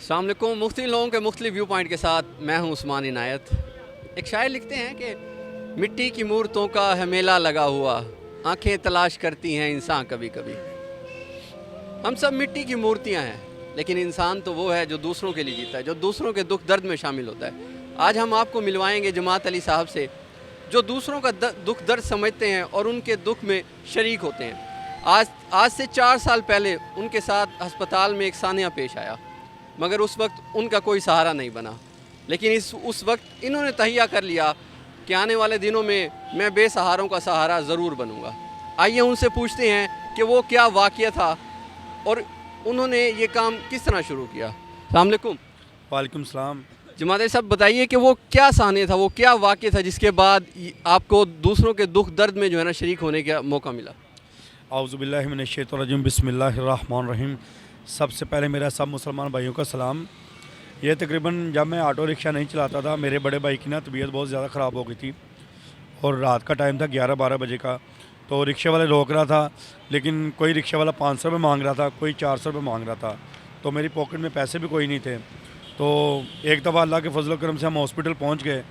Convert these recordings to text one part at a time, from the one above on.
अस्सलाम वालेकुम। मुख्तलिफ लोगों के मुख्तलिफ व्यू पॉइंट के साथ मैं हूँ उस्मान इनायत। एक शायर लिखते हैं कि मिट्टी की मूर्तों का है मेला लगा हुआ, आंखें तलाश करती हैं इंसान कभी कभी। हम सब मिट्टी की मूर्तियाँ हैं, लेकिन इंसान तो वो है जो दूसरों के लिए जीता है, जो दूसरों के दुख दर्द में शामिल होता है। आज हम आपको मिलवाएंगे जमात अली साहब से, जो दूसरों का दुख दर्द समझते हैं और उनके दुख में शरीक होते हैं। आज से 4 साल पहले उनके साथ अस्पताल में एक सानिया पेश आया, मगर उस वक्त उनका कोई सहारा नहीं बना। लेकिन उस वक्त इन्होंने तहिया कर लिया कि आने वाले दिनों में मैं बेसहारों का सहारा ज़रूर बनूंगा। आइए उनसे पूछते हैं कि वो क्या वाक़या था और उन्होंने ये काम किस तरह शुरू किया। अस्सलाम वालेकुम। वालेकुम सलाम। जमात साहब, बताइए कि वो क्या सानिया था, वो क्या वाक़या था जिसके बाद आपको दूसरों के दुख दर्द में जो है ना शरीक होने का मौका मिला। आउज़ुबिल्लाहि मिनश्शैतानिर्रजीम, बिस्मिल्लाहिर्रहमानिर्रहीम। सबसे पहले मेरा सब मुसलमान भाइयों का सलाम। ये तकरीबन जब मैं ऑटो रिक्शा नहीं चलाता था, मेरे बड़े भाई की ना तबीयत बहुत ज़्यादा ख़राब हो गई थी और रात का टाइम था 11-12 बजे का। तो रिक्शे वाले रोक रहा था, लेकिन कोई रिक्शे वाला 500 रुपये मांग रहा था, कोई 400 रुपये मांग रहा था। तो मेरी पॉकेट में पैसे भी कोई नहीं थे। तो एक दफ़ा अल्लाह के फजल करम से हम हॉस्पिटल पहुँच गए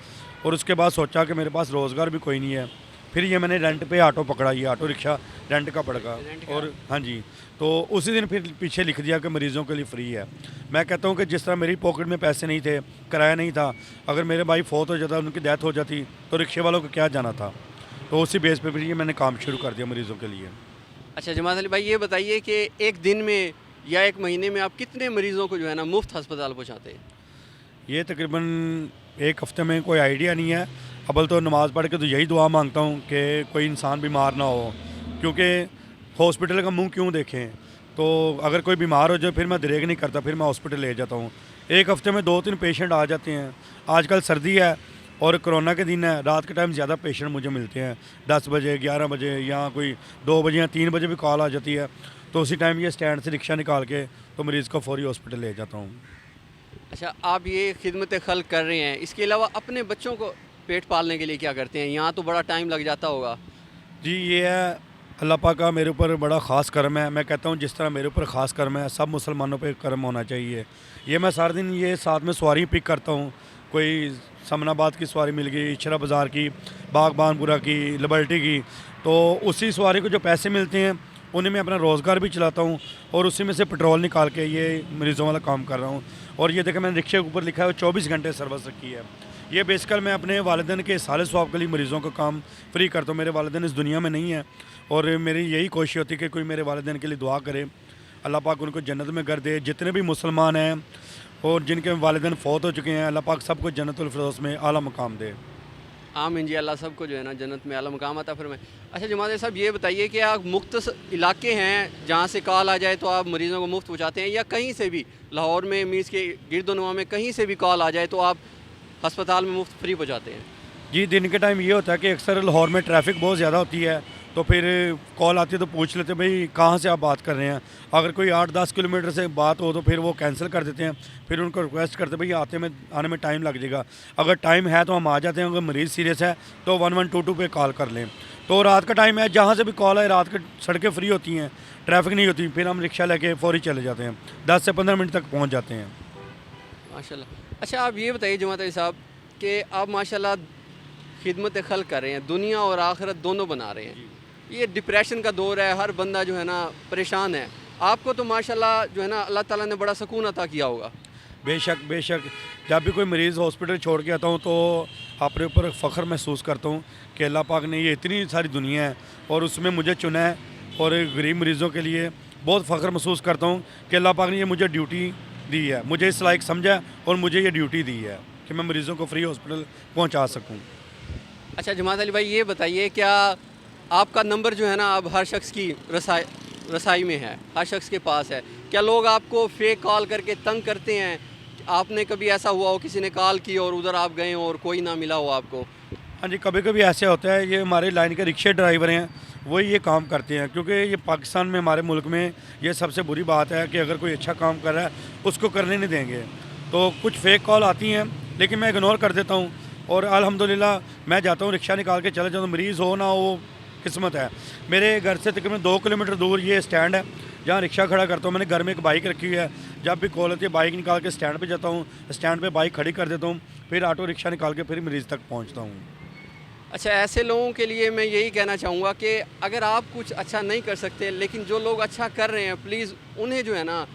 और उसके बाद सोचा कि मेरे पास रोज़गार भी कोई नहीं है। फिर ये मैंने रेंट पे ऑटो पकड़ा, ये ऑटो रिक्शा रेंट का पड़ेगा। और हाँ जी, तो उसी दिन फिर पीछे लिख दिया कि मरीज़ों के लिए फ्री है। मैं कहता हूँ कि जिस तरह मेरी पॉकेट में पैसे नहीं थे, किराया नहीं था, अगर मेरे भाई फौत हो जाता, उनकी डेथ हो जाती, तो रिक्शे वालों को क्या जाना था। तो उसी बेस पे फिर ये मैंने काम शुरू कर दिया मरीज़ों के लिए। अच्छा जमात अली भाई, ये बताइए कि एक दिन में या एक महीने में आप कितने मरीज़ों को जो है ना मुफ्त अस्पताल पहुँचाते हैं। ये तकरीबन एक हफ़्ते में कोई आइडिया नहीं है। अव्वल तो नमाज़ पढ़ के तो यही दुआ मांगता हूँ कि कोई इंसान बीमार ना हो, क्योंकि हॉस्पिटल का मुंह क्यों देखें। तो अगर कोई बीमार हो जाए फिर मैं दरेग नहीं करता, फिर मैं हॉस्पिटल ले जाता हूँ। एक हफ़्ते में 2-3 पेशेंट आ जाते हैं। आजकल सर्दी है और कोरोना के दिन है, रात के टाइम ज़्यादा पेशेंट मुझे मिलते हैं। 10 बजे, 11 बजे या कोई 2 बजे या 3 बजे भी कॉल आ जाती है। तो उसी टाइम ये स्टैंड से रिक्शा निकाल के तो मरीज़ को फौरी हॉस्पिटल ले जाता हूँ। अच्छा, आप ये खिदमत खल्क कर रहे हैं, इसके अलावा अपने बच्चों को पेट पालने के लिए क्या करते हैं। यहाँ तो बड़ा टाइम लग जाता होगा। जी, ये है अल्लाह पाक का मेरे ऊपर बड़ा ख़ास करम है। मैं कहता हूँ जिस तरह मेरे ऊपर ख़ास करम है, सब मुसलमानों पे करम होना चाहिए। ये मैं सारा दिन ये साथ में सवारी पिक करता हूँ। कोई समनाबाद की सवारी मिल गई, इशरा बाज़ार की, बागबानपुरा की, लिबर्टी की। तो उसी सवारी को जो पैसे मिलते हैं उन्हें मैं अपना रोज़गार भी चलाता हूँ और उसी में से पेट्रोल निकाल के ये मरीज़ों वाला काम कर रहा हूँ। और ये देखें, मैंने रिक्शे के ऊपर लिखा है 24 घंटे सर्विस रखी है। ये बेसिकल मैं अपने वालिदैन के साले स्वाब के लिए मरीज़ों का काम फ्री करता हूँ। मेरे वालिदैन इस दुनिया में नहीं है और मेरी यही कोशिश होती है कि कोई मेरे वालिदैन के लिए दुआ करे, अल्लाह पाक उनको जन्नत में कर दे। जितने भी मुसलमान हैं और जिनके वालिदैन फ़ौत हो चुके हैं, अल्लाह पाक सबको जन्नतुल फिरदौस में आला मकाम दे। आमीन जी, अल्लाह सबको जो है ना जन्नत में आला मकाम अता फरमाए। अच्छा जमात साहब, ये बताइए कि आप मुख्तस इलाके हैं जहाँ से कॉल आ जाए तो आप मरीज़ों को मुफ्त पहुँचाते हैं, या कहीं से भी लाहौर में, मीज़ के गिरदोनुमा में कहीं से भी कॉल आ जाए तो आप अस्पताल में मुफ्त फ्री पहुँचाते हैं। जी, दिन के टाइम ये होता है कि अक्सर लाहौर में ट्रैफिक बहुत ज़्यादा होती है, तो फिर कॉल आती है तो पूछ लेते हैं भाई कहाँ से आप बात कर रहे हैं। अगर कोई 8-10 किलोमीटर से बात हो तो फिर वो कैंसिल कर देते हैं। फिर उनको रिक्वेस्ट करते हैं भाई आने में टाइम लग जाएगा। अगर टाइम है तो हम आ जाते हैं, अगर मरीज़ सीरियस है तो 1122 पे कॉल कर लें। तो रात का टाइम है, जहाँ से भी कॉल आए, रात की सड़कें फ्री होती हैं, ट्रैफिक नहीं होती, फिर हम रिक्शा लेके फौरी चले जाते हैं। 10 से 15 मिनट तक पहुँच जाते हैं। माशाल्लाह। अच्छा, आप ये बताइए जमात अली साहब कि आप माशाल्लाह खिदमत खल्क कर रहे हैं, दुनिया और आखिरत दोनों बना रहे हैं। ये डिप्रेशन का दौर है, हर बंदा जो है ना परेशान है। आपको तो माशाल्लाह जो है ना अल्लाह ताला ने बड़ा सुकून अता किया होगा। बेशक बेशक, जब भी कोई मरीज़ हॉस्पिटल छोड़ के आता हूँ तो अपने ऊपर फ़ख्र महसूस करता हूँ कि अल्लाह पाक ने ये इतनी सारी दुनिया है और उसमें मुझे चुना है। और गरीब मरीज़ों के लिए बहुत फ़ख्र महसूस करता हूँ कि अल्लाह पाक ने ये मुझे ड्यूटी दी है, मुझे इस लायक समझा और मुझे ये ड्यूटी दी है कि मैं मरीज़ों को फ्री हॉस्पिटल पहुँचा सकूँ। अच्छा जमात अली भाई, ये बताइए क्या आपका नंबर जो है ना अब हर शख्स की रसाई में है, हर शख्स के पास है। क्या लोग आपको फेक कॉल करके तंग करते हैं? आपने कभी ऐसा हुआ हो किसी ने कॉल की और उधर आप गए हो और कोई ना मिला हो आपको? हाँ जी, कभी कभी ऐसे होता है। ये हमारे लाइन के रिक्शे ड्राइवर हैं, वही ये काम करते हैं, क्योंकि ये पाकिस्तान में, हमारे मुल्क में ये सबसे बुरी बात है कि अगर कोई अच्छा काम कर रहा है उसको करने नहीं देंगे। तो कुछ फेक कॉल आती हैं, लेकिन मैं इग्नोर कर देता हूँ और अल्हम्दुलिल्लाह मैं जाता हूँ, रिक्शा निकाल के चले जाता हूँ। मरीज़ हो ना हो, किस्मत है। मेरे घर से तकरीबन 2 किलोमीटर दूर ये स्टैंड है जहाँ रिक्शा खड़ा करता हूँ। मैंने घर में एक बाइक रखी हुई है, जब भी कॉल होती है बाइक निकाल के स्टैंड पे जाता हूँ, स्टैंड पे बाइक खड़ी कर देता हूँ, फिर ऑटो रिक्शा निकाल के फिर मरीज़ तक पहुँचता हूँ। अच्छा, ऐसे लोगों के लिए मैं यही कहना चाहूँगा कि अगर आप कुछ अच्छा नहीं कर सकते, लेकिन जो लोग अच्छा कर रहे हैं, प्लीज़ उन्हें जो है ना,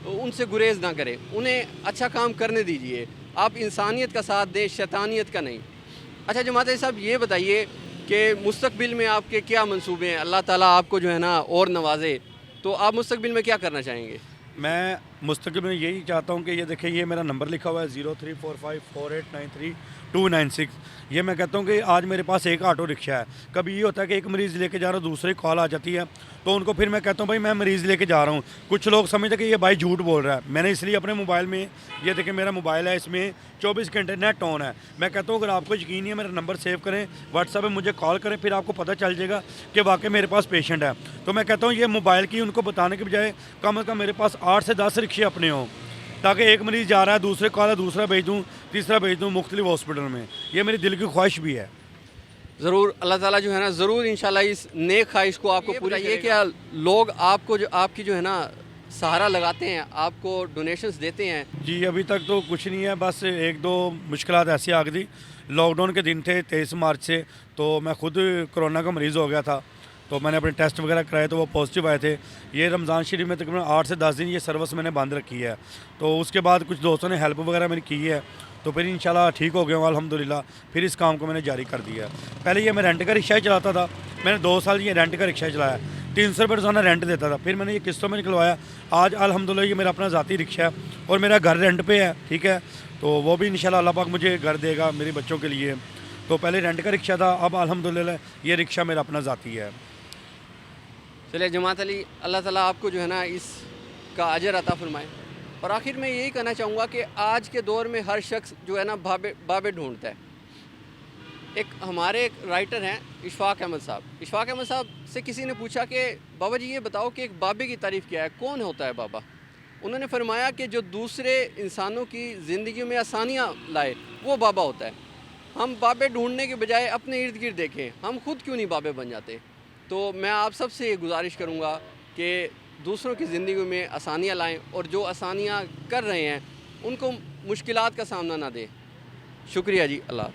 उनसे गुरेज ना करें, उन्हें अच्छा काम करने दीजिए। आप इंसानियत का साथ दें, शैतानियत का नहीं। अच्छा जमाती साहब, ये बताइए कि मुस्तकबिल में आपके क्या मंसूबे हैं? अल्लाह ताला आपको जो है ना और नवाजे, तो आप मुस्तकबिल में क्या करना चाहेंगे? मैं मुस्तकिल में यही चाहता हूँ कि ये देखिए, ये मेरा नंबर लिखा हुआ है 03454893 ये मैं कहता हूँ कि आज मेरे पास एक ऑटो रिक्शा है। कभी ये होता है कि एक मरीज़ लेके जा रहा हूँ, दूसरी कॉल आ जाती है, तो उनको फिर मैं कहता हूँ भाई मैं मरीज़ लेके जा रहा हूँ। कुछ लोग समझते हैं कि ये भाई झूठ बोल रहा है। मैंने इसलिए अपने मोबाइल में, ये देखिए मेरा मोबाइल है, इसमें 24 घंटे नेट ऑन है। मैं कहता हूँ अगर आपको यकीन नहीं है, मेरा नंबर सेव करें, व्हाट्सएप पर मुझे कॉल करें, फिर आपको पता चल जाएगा कि वाकई मेरे पास पेशेंट है। तो मैं कहता हूँ ये मोबाइल की उनको बताने के बजाय कम से कम मेरे पास 8 से 10 रिक्शे अपने हों, ताकि एक मरीज़ जा रहा है, दूसरे कॉल है, दूसरा भेज दूँ, तीसरा भेज दूँ मुख्तलिफ हॉस्पिटल में। ये मेरी दिल की ख्वाहिश भी है। ज़रूर अल्लाह ताला जो है ना, ज़रूर इंशाल्लाह इस नेक ख्वाहिश को आपको पूरी करेगा। ये क्या लोग आपको जो आपकी जो है ना सहारा लगाते हैं, आपको डोनेशंस देते हैं? जी अभी तक तो कुछ नहीं है, बस एक दो मुश्किलात ऐसी आ गई थी। लॉकडाउन के दिन थे 23 मार्च से, तो मैं खुद कोरोना का मरीज़ हो गया था, तो मैंने अपने टेस्ट वगैरह कराए तो वो पॉजिटिव आए थे। ये रमज़ान शरीफ में तकरीबन 8 से 10 दिन ये सर्विस मैंने बंद रखी है, तो उसके बाद कुछ दोस्तों ने हेल्प वगैरह मैंने की है, तो फिर इंशाल्लाह ठीक हो गया हूँ अल्हम्दुलिल्लाह। फिर इस काम को मैंने जारी कर दिया। पहले ये मैं रेंट का रिक्शा ही चलाता था, मैंने 2 साल ये रेंट का रिक्शा चलाया, 300 रुपये रोज़ाना रेंट देता था, फिर मैंने ये किस्तों में निकलवाया। आज अल्हम्दुलिल्लाह ये मेरा अपना ज़ाती रिक्शा है और मेरा घर रेंट पे है, ठीक है, तो वो भी इंशाल्लाह अल्लाह पाक मुझे घर देगा मेरे बच्चों के लिए। तो पहले रेंट का रिक्शा था, अब अल्हम्दुलिल्लाह ये रिक्शा मेरा अपना ज़ाती है। चलिए जमात अली, अल्लाह ताला आपको जो है ना इसका अजर अता फरमाए। और आखिर में यही कहना चाहूँगा कि आज के दौर में हर शख्स जो है ना बाबे ढूंढता है। एक हमारे एक राइटर हैं इशफाक अहमद साहब, इशफाक अहमद साहब से किसी ने पूछा कि बाबा जी ये बताओ कि एक बाबे की तारीफ़ क्या है, कौन होता है बाबा? उन्होंने फरमाया कि जो दूसरे इंसानों की ज़िंदगी में आसानियाँ लाए, वो बाबा होता है। हम बाबे ढूंढने के बजाय अपने इर्द गिर्द देखें, हम खुद क्यों नहीं बाबे बन जाते? तो मैं आप सबसे ये गुजारिश करूँगा कि दूसरों की ज़िंदगी में आसानियाँ लाएं, और जो आसानियाँ कर रहे हैं उनको मुश्किलात का सामना ना दें। शुक्रिया जी, अल्लाह।